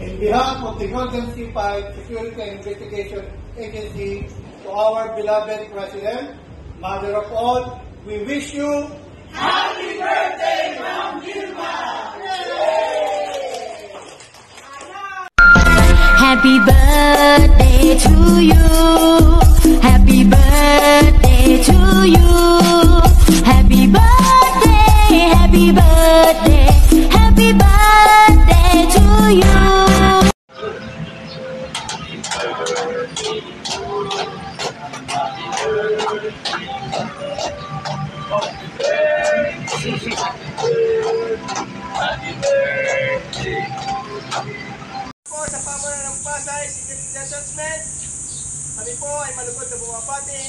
In behalf of the Golden C5 Security and Investigation Agency, to our beloved President, Mother of all, we wish you Happy birthday, Ma'am Vilma! Happy birthday to you. Happy birthday to you. Happy birthday, happy birthday, happy birthday to you. Sa pamanan ng Pasay Security Detachment, kami po ay malugod na bumabati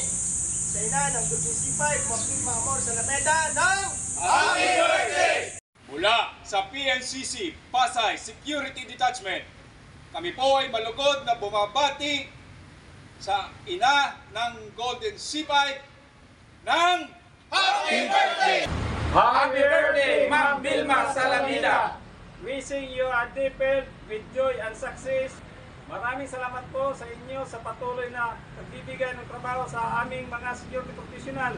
sa ina ng Golden C5, Ma'am Vilma Amor Salameda ng Happy birthday! Mula sa PNCC Pasay Security Detachment, kami po ay malugod na bumabati sa ina ng Golden C5 ng Happy birthday! Happy birthday, Ma'am Vilma Salameda! Wishing you a deep health with joy and success. Maraming salamat po sa inyo sa patuloy na pagbibigay ng trabaho sa aming mga security professional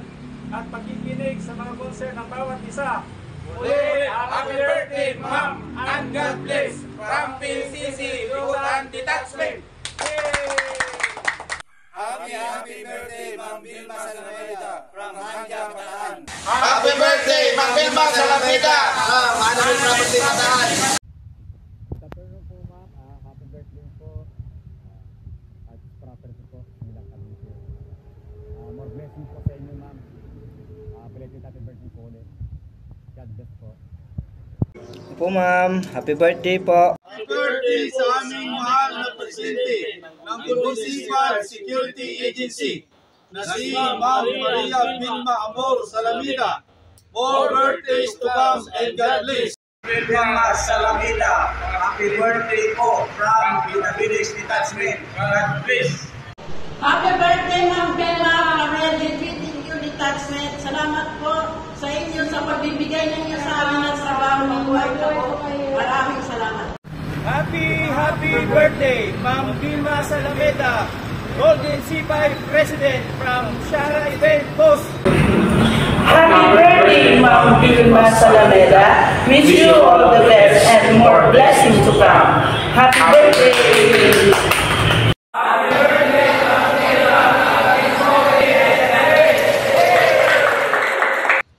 at pagkikinig sa mga concern ng bawat isa. Muli, happy birthday, Ma'am, and God bless from PNCC Lutan Detachment. Happy birthday, Ma'am Vilma Salameda from Hanja, Bataan. Happy birthday, Ma'am Vilma Salameda from Manawin Property, Bataan. po ma'am, happy birthday po at property po bilang kami po. More blessings po sa inyo ma'am. Belated happy birthday po ulit. God bless po. Po ma'am, happy birthday po. Happy birthday sa aming mahal na presidente ng Golden C5 Security Agency na si Ma'am Maria Vilma Amor Salameda. More birthdays to come and God bless. Vilma Salameda, happy birthday po from Pinabilis Detachment. God bless. Happy birthday, Ma'am Vilma, from LGBTQ Detachment. Salamat po sa inyo sa pagbibigay ninyo sa amin ng trabaho ng buhay ko po. Maraming salamat. Happy birthday, Ma'am Vilma Salameda, Golden C5 President from Shara Event Post. Happy birthday, Ma'am Vilma Salameda. Wish you all the best and more blessings to come. Happy birthday.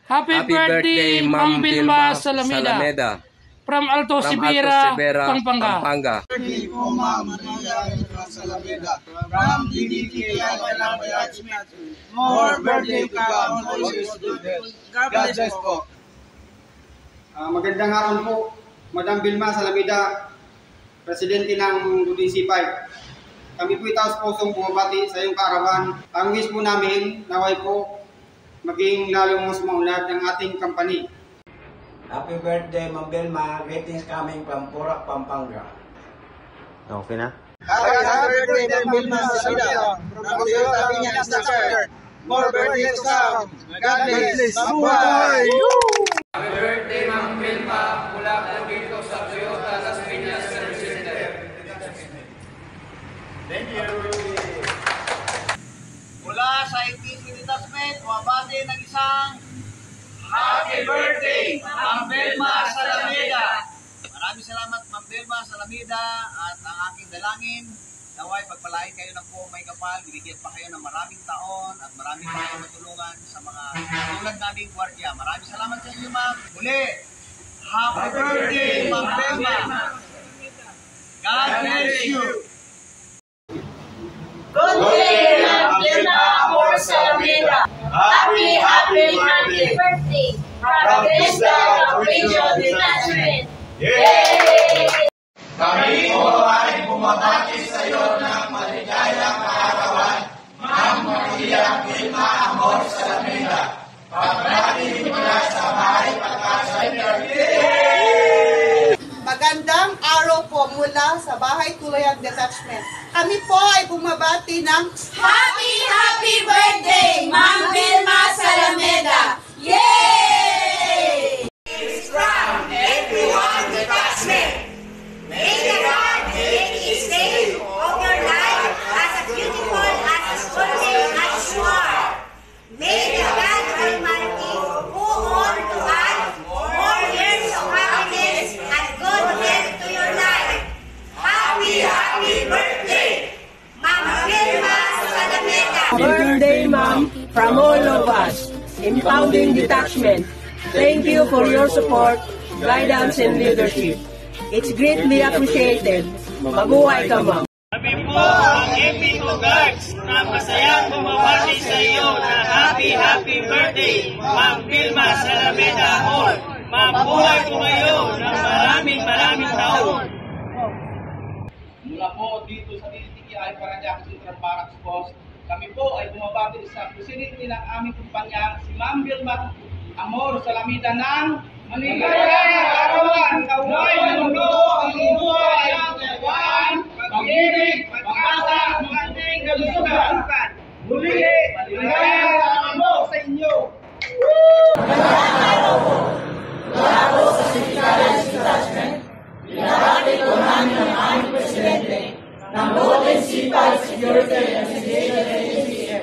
Happy birthday, Ma'am Vilma Salameda. From Alto Sibera, Pampanga. Birthday po Ma'am Maria Vilma Salameda from DDT Detachment. More birthday to come, always do this. God bless po. Magandang hapon po, Madam Vilma Salameda, Presidente ng Golden C5. Kami po itaos pusong bumabati sa iyong kaarawan. Ang wish po namin, naway po, maging lalong mas maunlad ng ating company. Happy birthday, Ma'am Vilma. Greetings coming from Porac, Pampanga. Okay na? Happy birthday, Ma'am Vilma Salameda from Toyota Piña Star. More birthdays to come. God bless. Mabuhay! Happy birthday, Ma'am Vilma, mula po dito sa Toyota Las Piñas Service Center. Thank you. Mula sa ITC Detachment, mabati ng isang Happy birthday, Ma'am Vilma Salameda. Maraming salamat, Ma'am Vilma Salameda, at ang aking dalangin, naway pagpalain kayo ng buong may kapal, bibigyan pa kayo ng maraming taon at maraming kayo matulungan sa mga tulad naming gwardiya. Maraming salamat sa inyo, Ma'am. Muli, happy birthday, Ma'am Vilma. God bless you. Good day, Ma'am Vilma Amor Salameda. Happy birthday from Vista Regional Detachment. Yay! Kami po ay bumabati sa iyo ng maligayang kaarawan, Ma'am Maria Vilma Amor Salameda. Pagbati mula sa bahay pag-asa. Magandang araw po mula sa Bahay Tuluyan Detachment. Kami po ay bumabati ng Happy birthday, Ma'am Vilma Salameda! Yay! From everyone detachment. May the God from all of us, Impounding Detachment. Thank you for your support, guidance, and leadership. It's greatly appreciated. Mabuhay ka, ma'am. Kami po ang MP2 Guards na masayang bumabati sa iyo na happy birthday, Ma'am Vilma Salameda Hall. Mabuhay po kayo ng maraming taon. Mula po dito sa DTI Paranaque Central Barracks Post, kami po ay bumabati sa presidente ng aming kumpanya, si Ma'am Vilma Amor Salameda ng Maligayang Arawan! Naway mundo ang buhay ang kawan, pag-ibig, pag-asa, ating kalusugan. Muli, maligayang arawan po sa inyo! Magandang araw po! Mula po sa City College Detachment, binabati ko namin ang aming presidente ng Golden C5 Security and Investigation Agency.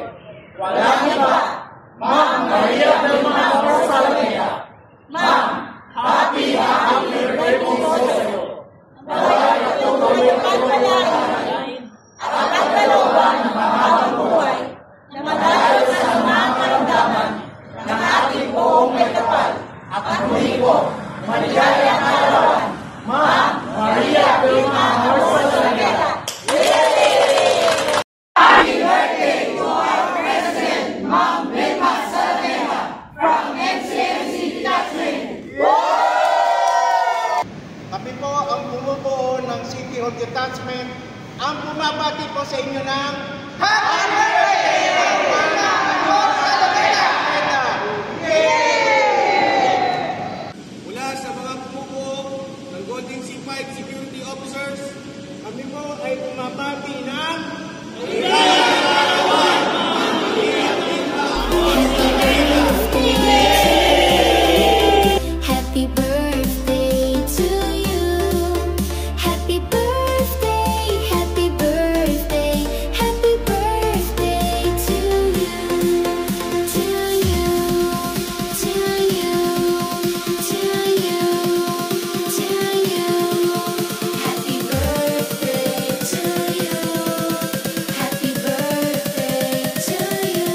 Walang iba, Ma'am Maria Vilma Amor Salameda. Ma'am, happy birthday po sa iyo. Naway patuloy ang pagpalain at ang kalooban ng mahabang buhay na madalo sa mga karamdaman ng ating buong may kapal. At muli po, maligayang arawan, Ma'am Maria Vilma Amor Salameda. Happy birthday to our President, Ma'am Vilma Salameda from NCMC Detachment. Kami po ang bumubuo ng City Hall Detachment ang bumabati po sa inyo ng Happy Birthday! Mula sa mga bumubuo ng Golden C5 Security Officers, kami po ay bumabati ng Happy birthday to you. Happy birthday, happy birthday, happy birthday to you. To you, to you, to you, to you. Happy birthday to you. Happy birthday to you.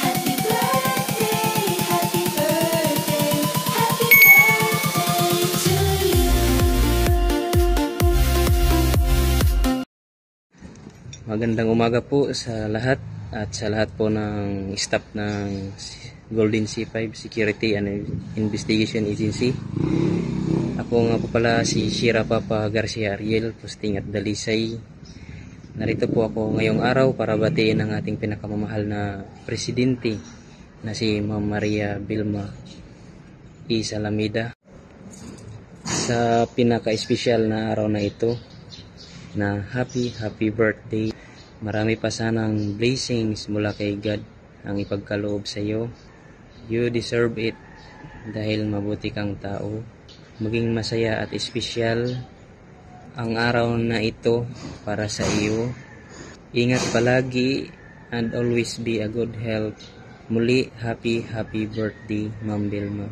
Happy birthday, happy birthday, happy birthday to you. Magandang umaga po sa lahat at sa lahat po ng staff ng Golden C5 Security and Investigation Agency. Ako nga po pala si Shira Papa Garcia Ariel, posting at Dalisay. Narito po ako ngayong araw para batiin ang ating pinakamamahal na presidente na si Ma'am Maria Vilma E. Salameda. Sa pinaka-espesyal na araw na ito, na happy birthday. Marami pa sanang blessings mula kay God ang ipagkaloob sa iyo. You deserve it dahil mabuti kang tao. Maging masaya at espesyal ang araw na ito para sa iyo. Ingat palagi and always be a good health. Muli, happy birthday, Ma'am Vilma.